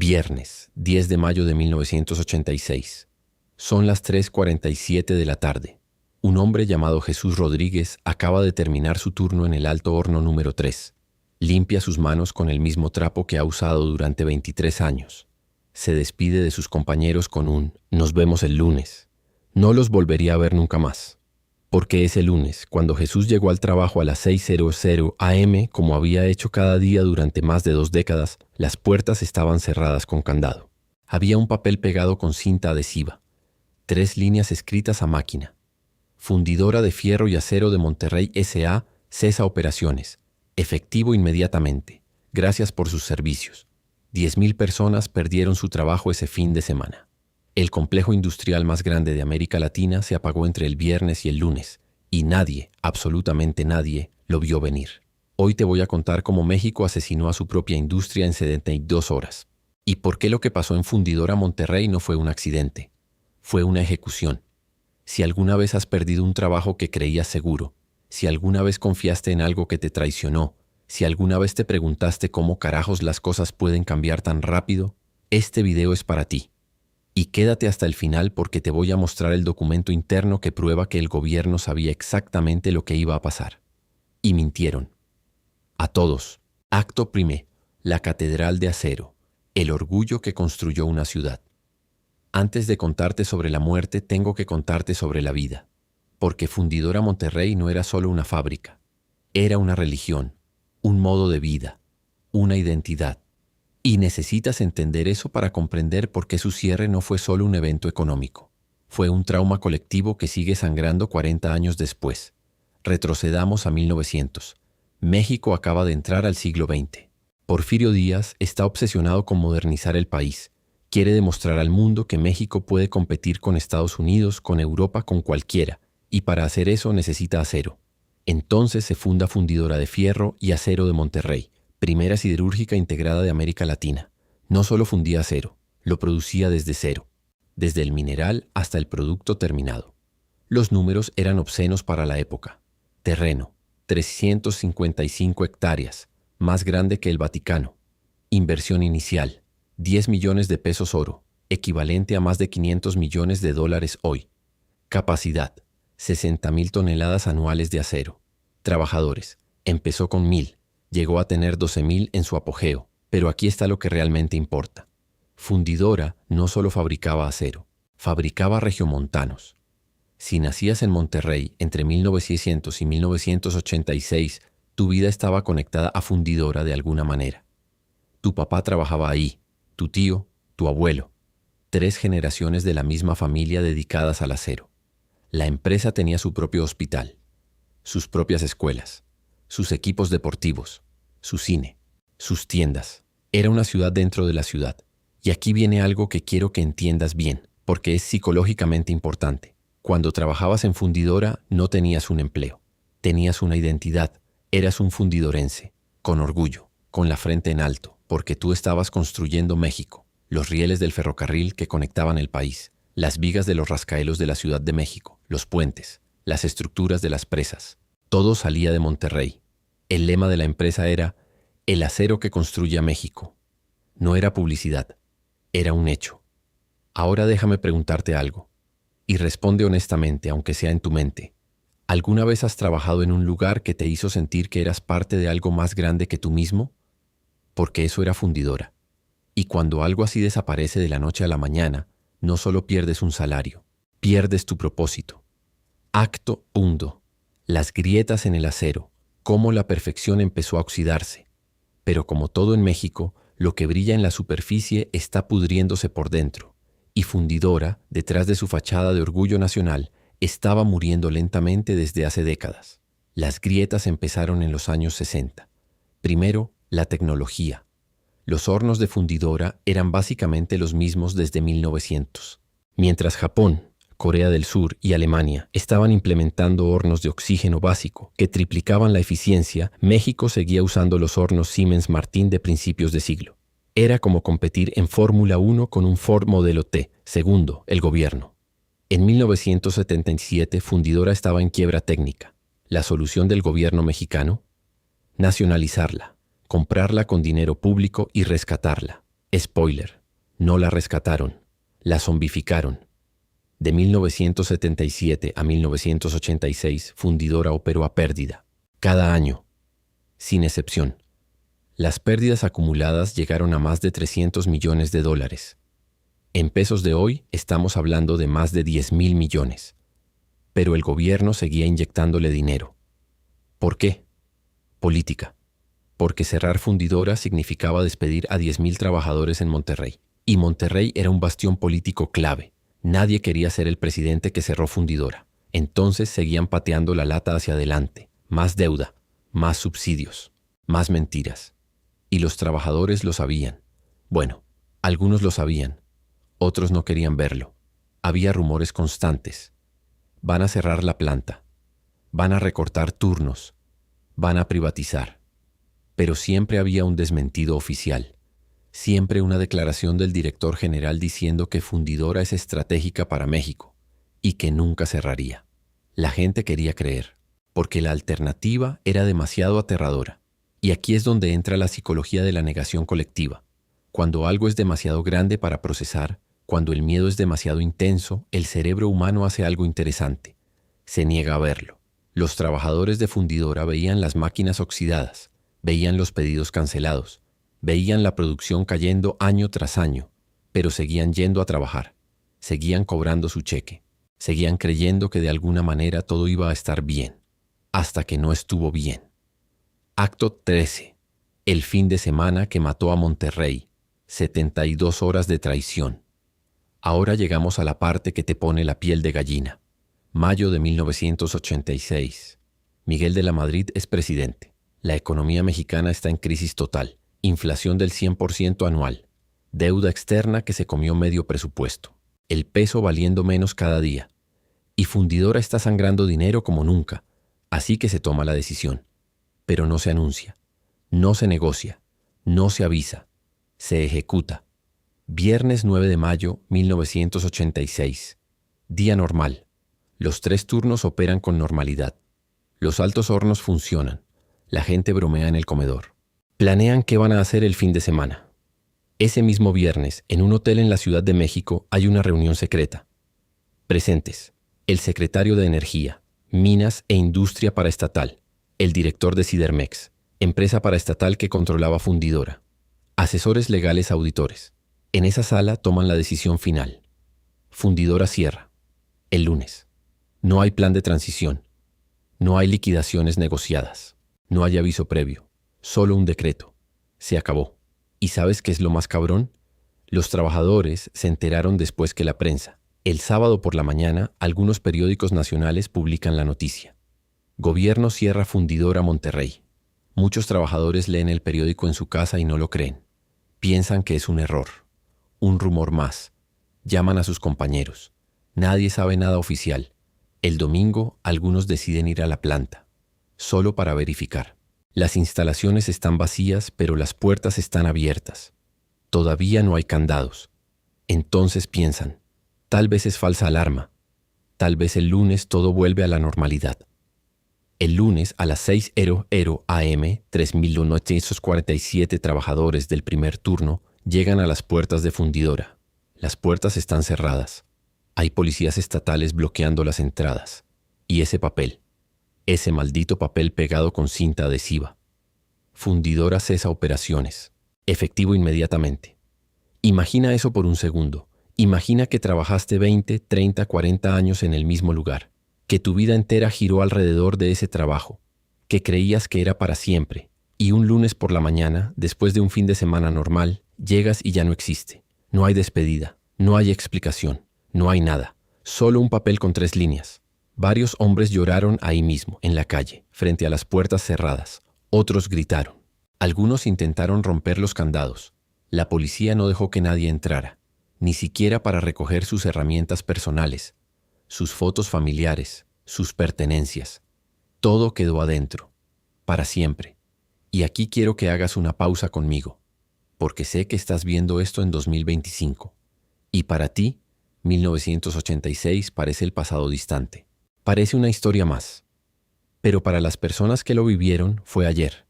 Viernes, 10 de mayo de 1986. Son las 3:47 de la tarde. Un hombre llamado Jesús Rodríguez acaba de terminar su turno en el alto horno número 3. Limpia sus manos con el mismo trapo que ha usado durante 23 años. Se despide de sus compañeros con un "nos vemos el lunes". No los volvería a ver nunca más. Porque ese lunes, cuando Jesús llegó al trabajo a las 6:00 am, como había hecho cada día durante más de 2 décadas, las puertas estaban cerradas con candado. Había un papel pegado con cinta adhesiva. 3 líneas escritas a máquina. Fundidora de Fierro y Acero de Monterrey S.A. cesa operaciones. Efectivo inmediatamente. Gracias por sus servicios. 10,000 personas perdieron su trabajo ese fin de semana. El complejo industrial más grande de América Latina se apagó entre el viernes y el lunes, y nadie, absolutamente nadie, lo vio venir. Hoy te voy a contar cómo México asesinó a su propia industria en 72 horas. Y por qué lo que pasó en Fundidora Monterrey no fue un accidente. Fue una ejecución. Si alguna vez has perdido un trabajo que creías seguro, si alguna vez confiaste en algo que te traicionó, si alguna vez te preguntaste cómo carajos las cosas pueden cambiar tan rápido, este video es para ti. Y quédate hasta el final porque te voy a mostrar el documento interno que prueba que el gobierno sabía exactamente lo que iba a pasar. Y mintieron. A todos. Acto primero. La Catedral de Acero. El orgullo que construyó una ciudad. Antes de contarte sobre la muerte, tengo que contarte sobre la vida. Porque Fundidora Monterrey no era solo una fábrica. Era una religión, un modo de vida, una identidad. Y necesitas entender eso para comprender por qué su cierre no fue solo un evento económico. Fue un trauma colectivo que sigue sangrando 40 años después. Retrocedamos a 1900. México acaba de entrar al siglo XX. Porfirio Díaz está obsesionado con modernizar el país. Quiere demostrar al mundo que México puede competir con Estados Unidos, con Europa, con cualquiera. Y para hacer eso necesita acero. Entonces se funda Fundidora de Fierro y Acero de Monterrey. Primera siderúrgica integrada de América Latina. No solo fundía acero, lo producía desde cero, desde el mineral hasta el producto terminado. Los números eran obscenos para la época. Terreno, 355 hectáreas, más grande que el Vaticano. Inversión inicial, 10 millones de pesos oro, equivalente a más de 500 millones de dólares hoy. Capacidad, 60,000 toneladas anuales de acero. Trabajadores, empezó con 1,000. Llegó a tener 12,000 en su apogeo, pero aquí está lo que realmente importa. Fundidora no solo fabricaba acero, fabricaba regiomontanos. Si nacías en Monterrey entre 1900 y 1986, tu vida estaba conectada a Fundidora de alguna manera. Tu papá trabajaba ahí, tu tío, tu abuelo. 3 generaciones de la misma familia dedicadas al acero. La empresa tenía su propio hospital, sus propias escuelas, sus equipos deportivos, su cine, sus tiendas. Era una ciudad dentro de la ciudad. Y aquí viene algo que quiero que entiendas bien, porque es psicológicamente importante. Cuando trabajabas en Fundidora no tenías un empleo, tenías una identidad. Eras un fundidorense, con orgullo, con la frente en alto, porque tú estabas construyendo México, los rieles del ferrocarril que conectaban el país, las vigas de los rascacielos de la Ciudad de México, los puentes, las estructuras de las presas. Todo salía de Monterrey. El lema de la empresa era "el acero que construye a México". No era publicidad, era un hecho. Ahora déjame preguntarte algo, y responde honestamente, aunque sea en tu mente. ¿Alguna vez has trabajado en un lugar que te hizo sentir que eras parte de algo más grande que tú mismo? Porque eso era Fundidora. Y cuando algo así desaparece de la noche a la mañana, no solo pierdes un salario, pierdes tu propósito. Acto punto. Las grietas en el acero, cómo la perfección empezó a oxidarse. Pero como todo en México, lo que brilla en la superficie está pudriéndose por dentro. Y Fundidora, detrás de su fachada de orgullo nacional, estaba muriendo lentamente desde hace décadas. Las grietas empezaron en los años 60. Primero, la tecnología. Los hornos de Fundidora eran básicamente los mismos desde 1900. Mientras Japón, Corea del Sur y Alemania estaban implementando hornos de oxígeno básico que triplicaban la eficiencia, México seguía usando los hornos Siemens Martin de principios de siglo. Era como competir en Fórmula 1 con un Ford Modelo T. Segundo, el gobierno. En 1977, Fundidora estaba en quiebra técnica. La solución del gobierno mexicano: nacionalizarla, comprarla con dinero público y rescatarla. Spoiler, no la rescataron, la zombificaron. De 1977 a 1986, Fundidora operó a pérdida, cada año, sin excepción. Las pérdidas acumuladas llegaron a más de $300 millones. En pesos de hoy estamos hablando de más de 10.000 millones. Pero el gobierno seguía inyectándole dinero. ¿Por qué? Política. Porque cerrar Fundidora significaba despedir a 10.000 trabajadores en Monterrey. Y Monterrey era un bastión político clave. Nadie quería ser el presidente que cerró Fundidora. Entonces seguían pateando la lata hacia adelante. Más deuda, más subsidios, más mentiras. Y los trabajadores lo sabían. Bueno, algunos lo sabían. Otros no querían verlo. Había rumores constantes. Van a cerrar la planta. Van a recortar turnos. Van a privatizar. Pero siempre había un desmentido oficial. Siempre una declaración del director general diciendo que Fundidora es estratégica para México y que nunca cerraría. La gente quería creer, porque la alternativa era demasiado aterradora. Y aquí es donde entra la psicología de la negación colectiva. Cuando algo es demasiado grande para procesar, cuando el miedo es demasiado intenso, el cerebro humano hace algo interesante. Se niega a verlo. Los trabajadores de Fundidora veían las máquinas oxidadas, veían los pedidos cancelados, veían la producción cayendo año tras año, pero seguían yendo a trabajar, seguían cobrando su cheque, seguían creyendo que de alguna manera todo iba a estar bien, hasta que no estuvo bien. Acto 13. El fin de semana que mató a Monterrey. 72 horas de traición. Ahora llegamos a la parte que te pone la piel de gallina. Mayo de 1986. Miguel de la Madrid es presidente. La economía mexicana está en crisis total. Inflación del 100% anual. Deuda externa que se comió medio presupuesto. El peso valiendo menos cada día. Y Fundidora está sangrando dinero como nunca. Así que se toma la decisión. Pero no se anuncia, no se negocia, no se avisa, se ejecuta. Viernes 9 de mayo 1986. Día normal. Los 3 turnos operan con normalidad. Los altos hornos funcionan. La gente bromea en el comedor. Planean qué van a hacer el fin de semana. Ese mismo viernes, en un hotel en la Ciudad de México, hay una reunión secreta. Presentes: el secretario de Energía, Minas e Industria Paraestatal, el director de Sidermex, empresa paraestatal que controlaba Fundidora, asesores legales auditores. En esa sala toman la decisión final. Fundidora cierra. El lunes. No hay plan de transición. No hay liquidaciones negociadas. No hay aviso previo. Solo un decreto. Se acabó. ¿Y sabes qué es lo más cabrón? Los trabajadores se enteraron después que la prensa. El sábado por la mañana, algunos periódicos nacionales publican la noticia. Gobierno cierra Fundidora Monterrey. Muchos trabajadores leen el periódico en su casa y no lo creen. Piensan que es un error, un rumor más. Llaman a sus compañeros. Nadie sabe nada oficial. El domingo, algunos deciden ir a la planta, solo para verificar. Las instalaciones están vacías, pero las puertas están abiertas. Todavía no hay candados. Entonces piensan, tal vez es falsa alarma. Tal vez el lunes todo vuelve a la normalidad. El lunes a las 6:00 am, 3.947 trabajadores del primer turno llegan a las puertas de Fundidora. Las puertas están cerradas. Hay policías estatales bloqueando las entradas. Y ese papel, ese maldito papel pegado con cinta adhesiva. Fundidora cesa operaciones. Efectivo inmediatamente. Imagina eso por un segundo. Imagina que trabajaste 20, 30, 40 años en el mismo lugar. Que tu vida entera giró alrededor de ese trabajo, que creías que era para siempre, y un lunes por la mañana, después de un fin de semana normal, llegas y ya no existe. No hay despedida, no hay explicación, no hay nada, solo un papel con 3 líneas. Varios hombres lloraron ahí mismo, en la calle, frente a las puertas cerradas. Otros gritaron. Algunos intentaron romper los candados. La policía no dejó que nadie entrara, ni siquiera para recoger sus herramientas personales, sus fotos familiares, sus pertenencias. Todo quedó adentro, para siempre. Y aquí quiero que hagas una pausa conmigo, porque sé que estás viendo esto en 2025. Y para ti, 1986 parece el pasado distante. Parece una historia más. Pero para las personas que lo vivieron fue ayer.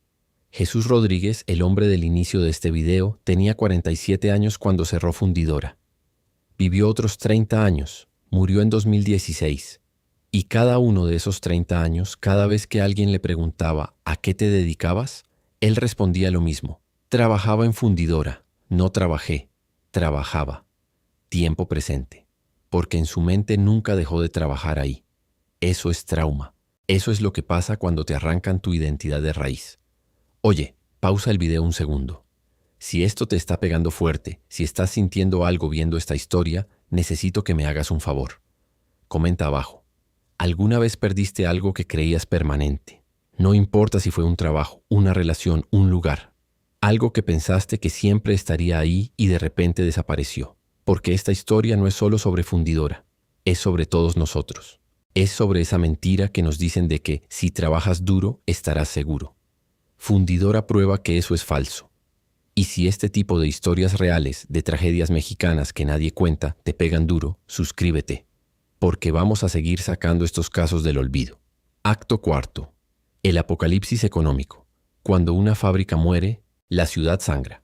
Jesús Rodríguez, el hombre del inicio de este video, tenía 47 años cuando cerró Fundidora. Vivió otros 30 años, murió en 2016. Y cada uno de esos 30 años, cada vez que alguien le preguntaba ¿a qué te dedicabas?, él respondía lo mismo. Trabajaba en Fundidora, no trabajé, trabajaba. Tiempo presente. Porque en su mente nunca dejó de trabajar ahí. Eso es trauma. Eso es lo que pasa cuando te arrancan tu identidad de raíz. Oye, pausa el video un segundo. Si esto te está pegando fuerte, si estás sintiendo algo viendo esta historia, necesito que me hagas un favor. Comenta abajo. ¿Alguna vez perdiste algo que creías permanente? No importa si fue un trabajo, una relación, un lugar. Algo que pensaste que siempre estaría ahí y de repente desapareció. Porque esta historia no es solo sobre Fundidora, es sobre todos nosotros. Es sobre esa mentira que nos dicen de que si trabajas duro, estarás seguro. Fundidora prueba que eso es falso. Y si este tipo de historias reales, de tragedias mexicanas que nadie cuenta, te pegan duro, suscríbete. Porque vamos a seguir sacando estos casos del olvido. Acto cuarto. El apocalipsis económico. Cuando una fábrica muere, la ciudad sangra.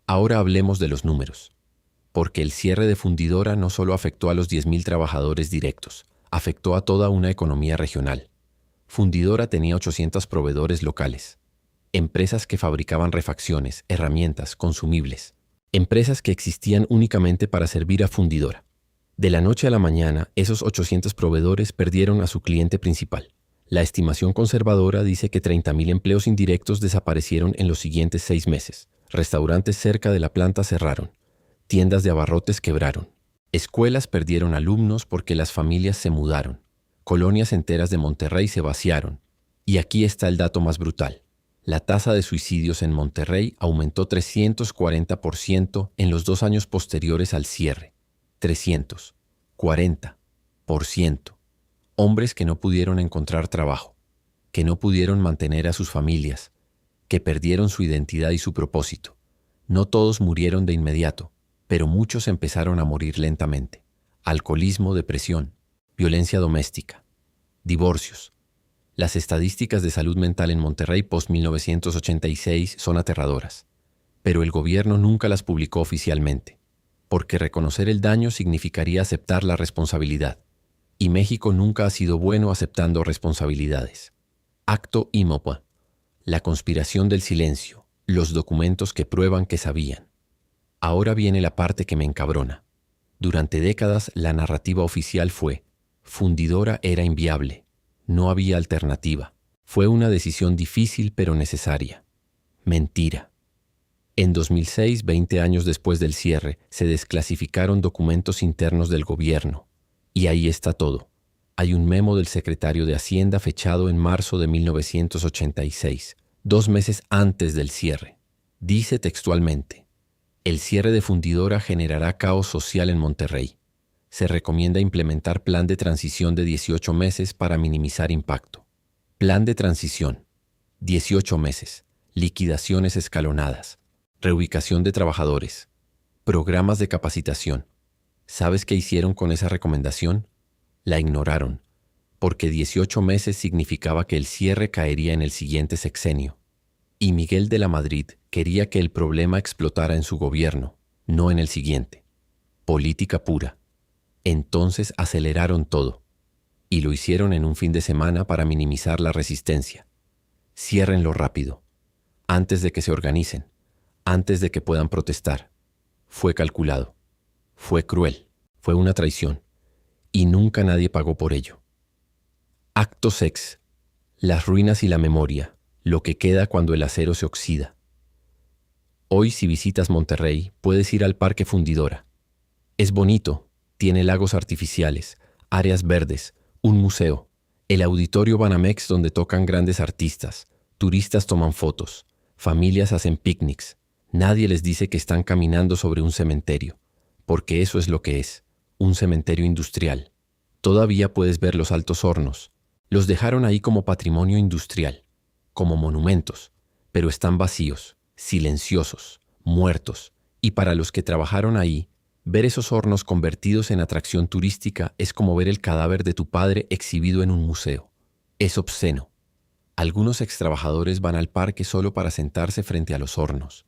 Ahora hablemos de los números. Porque el cierre de Fundidora no solo afectó a los 10,000 trabajadores directos, afectó a toda una economía regional. Fundidora tenía 800 proveedores locales. Empresas que fabricaban refacciones, herramientas, consumibles. Empresas que existían únicamente para servir a Fundidora. De la noche a la mañana, esos 800 proveedores perdieron a su cliente principal. La estimación conservadora dice que 30,000 empleos indirectos desaparecieron en los siguientes 6 meses. Restaurantes cerca de la planta cerraron. Tiendas de abarrotes quebraron. Escuelas perdieron alumnos porque las familias se mudaron. Colonias enteras de Monterrey se vaciaron. Y aquí está el dato más brutal. La tasa de suicidios en Monterrey aumentó 340% en los 2 años posteriores al cierre. 340%. Hombres que no pudieron encontrar trabajo, que no pudieron mantener a sus familias, que perdieron su identidad y su propósito. No todos murieron de inmediato, pero muchos empezaron a morir lentamente. Alcoholismo, depresión, violencia doméstica, divorcios. Las estadísticas de salud mental en Monterrey post-1986 son aterradoras, pero el gobierno nunca las publicó oficialmente, porque reconocer el daño significaría aceptar la responsabilidad, y México nunca ha sido bueno aceptando responsabilidades. Acto IMOPA, la conspiración del silencio, los documentos que prueban que sabían. Ahora viene la parte que me encabrona. Durante décadas la narrativa oficial fue: Fundidora era inviable. No había alternativa. Fue una decisión difícil pero necesaria. Mentira. En 2006, 20 años después del cierre, se desclasificaron documentos internos del gobierno. Y ahí está todo. Hay un memo del secretario de Hacienda fechado en marzo de 1986, 2 meses antes del cierre. Dice textualmente: el cierre de Fundidora generará caos social en Monterrey. Se recomienda implementar plan de transición de 18 meses para minimizar impacto. Plan de transición. 18 meses. Liquidaciones escalonadas. Reubicación de trabajadores. Programas de capacitación. ¿Sabes qué hicieron con esa recomendación? La ignoraron, porque 18 meses significaba que el cierre caería en el siguiente sexenio. Y Miguel de la Madrid quería que el problema explotara en su gobierno, no en el siguiente. Política pura. Entonces aceleraron todo, y lo hicieron en un fin de semana para minimizar la resistencia. Ciérrenlo rápido, antes de que se organicen, antes de que puedan protestar. Fue calculado, fue cruel, fue una traición, y nunca nadie pagó por ello. Acto sex, las ruinas y la memoria, lo que queda cuando el acero se oxida. Hoy, si visitas Monterrey, puedes ir al Parque Fundidora. Es bonito. Tiene lagos artificiales, áreas verdes, un museo, el Auditorio Banamex donde tocan grandes artistas, turistas toman fotos, familias hacen picnics. Nadie les dice que están caminando sobre un cementerio, porque eso es lo que es, un cementerio industrial. Todavía puedes ver los altos hornos. Los dejaron ahí como patrimonio industrial, como monumentos, pero están vacíos, silenciosos, muertos, y para los que trabajaron ahí, ver esos hornos convertidos en atracción turística es como ver el cadáver de tu padre exhibido en un museo. Es obsceno. Algunos extrabajadores van al parque solo para sentarse frente a los hornos,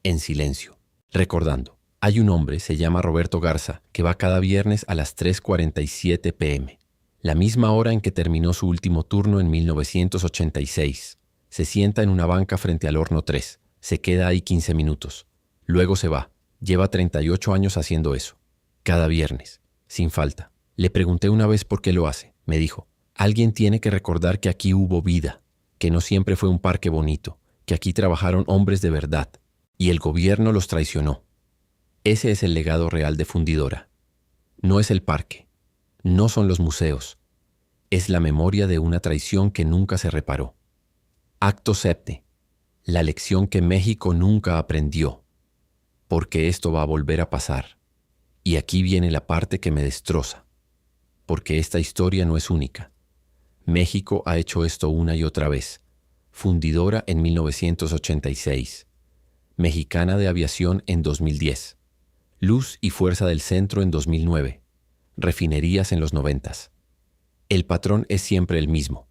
en silencio, recordando. Hay un hombre, se llama Roberto Garza, que va cada viernes a las 3:47 p.m., la misma hora en que terminó su último turno en 1986. Se sienta en una banca frente al horno 3, se queda ahí 15 minutos. Luego se va. Lleva 38 años haciendo eso. Cada viernes, sin falta. Le pregunté una vez por qué lo hace. Me dijo, alguien tiene que recordar que aquí hubo vida, que no siempre fue un parque bonito, que aquí trabajaron hombres de verdad, y el gobierno los traicionó. Ese es el legado real de Fundidora. No es el parque, no son los museos, es la memoria de una traición que nunca se reparó. Acto 7. La lección que México nunca aprendió, porque esto va a volver a pasar. Y aquí viene la parte que me destroza, porque esta historia no es única. México ha hecho esto una y otra vez. Fundidora en 1986, Mexicana de Aviación en 2010, Luz y Fuerza del Centro en 2009, refinerías en los 90. El patrón es siempre el mismo.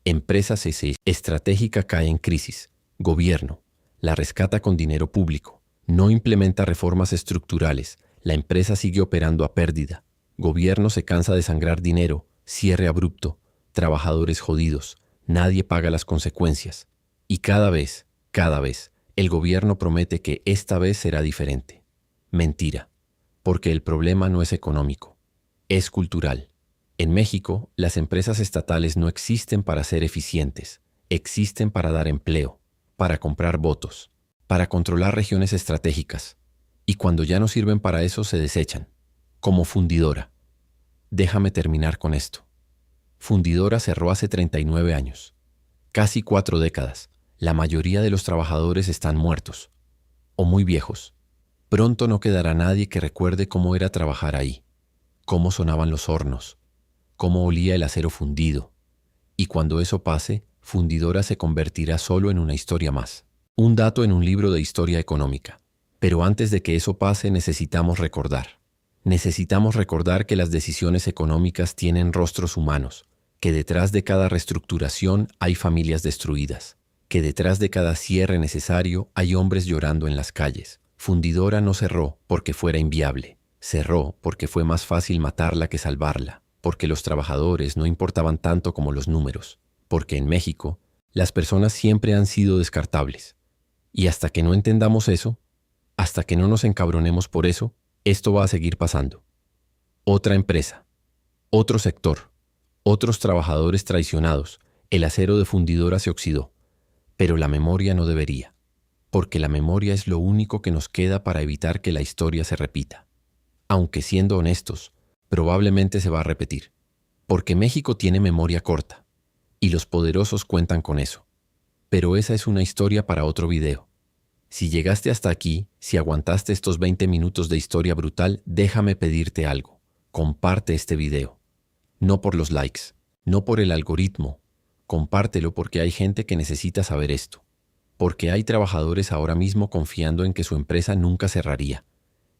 Empresa CC estratégica cae en crisis. Gobierno la rescata con dinero público. No implementa reformas estructurales. La empresa sigue operando a pérdida. Gobierno se cansa de sangrar dinero. Cierre abrupto. Trabajadores jodidos. Nadie paga las consecuencias. Y cada vez, el gobierno promete que esta vez será diferente. Mentira. Porque el problema no es económico. Es cultural. En México, las empresas estatales no existen para ser eficientes. Existen para dar empleo, para comprar votos, para controlar regiones estratégicas. Y cuando ya no sirven para eso, se desechan. Como Fundidora. Déjame terminar con esto. Fundidora cerró hace 39 años. Casi 4 décadas. La mayoría de los trabajadores están muertos. O muy viejos. Pronto no quedará nadie que recuerde cómo era trabajar ahí. Cómo sonaban los hornos. Cómo olía el acero fundido. Y cuando eso pase, Fundidora se convertirá solo en una historia más. Un dato en un libro de historia económica. Pero antes de que eso pase, necesitamos recordar. Necesitamos recordar que las decisiones económicas tienen rostros humanos, que detrás de cada reestructuración hay familias destruidas, que detrás de cada cierre necesario hay hombres llorando en las calles. Fundidora no cerró porque fuera inviable. Cerró porque fue más fácil matarla que salvarla, porque los trabajadores no importaban tanto como los números, porque en México las personas siempre han sido descartables. Y hasta que no entendamos eso, hasta que no nos encabronemos por eso, esto va a seguir pasando. Otra empresa, otro sector, otros trabajadores traicionados, el acero de Fundidora se oxidó, pero la memoria no debería, porque la memoria es lo único que nos queda para evitar que la historia se repita. Aunque siendo honestos, probablemente se va a repetir, porque México tiene memoria corta, y los poderosos cuentan con eso. Pero esa es una historia para otro video. Si llegaste hasta aquí, si aguantaste estos 20 minutos de historia brutal, déjame pedirte algo. Comparte este video. No por los likes, no por el algoritmo. Compártelo porque hay gente que necesita saber esto. Porque hay trabajadores ahora mismo confiando en que su empresa nunca cerraría.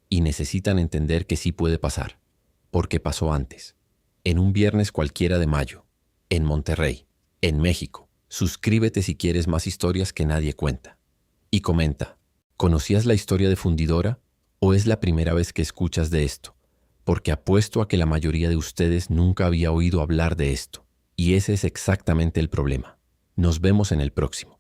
Y necesitan entender que sí puede pasar. Porque pasó antes. En un viernes cualquiera de mayo. En Monterrey. En México. Suscríbete si quieres más historias que nadie cuenta. Y comenta, ¿conocías la historia de Fundidora o es la primera vez que escuchas de esto? Porque apuesto a que la mayoría de ustedes nunca había oído hablar de esto. Y ese es exactamente el problema. Nos vemos en el próximo.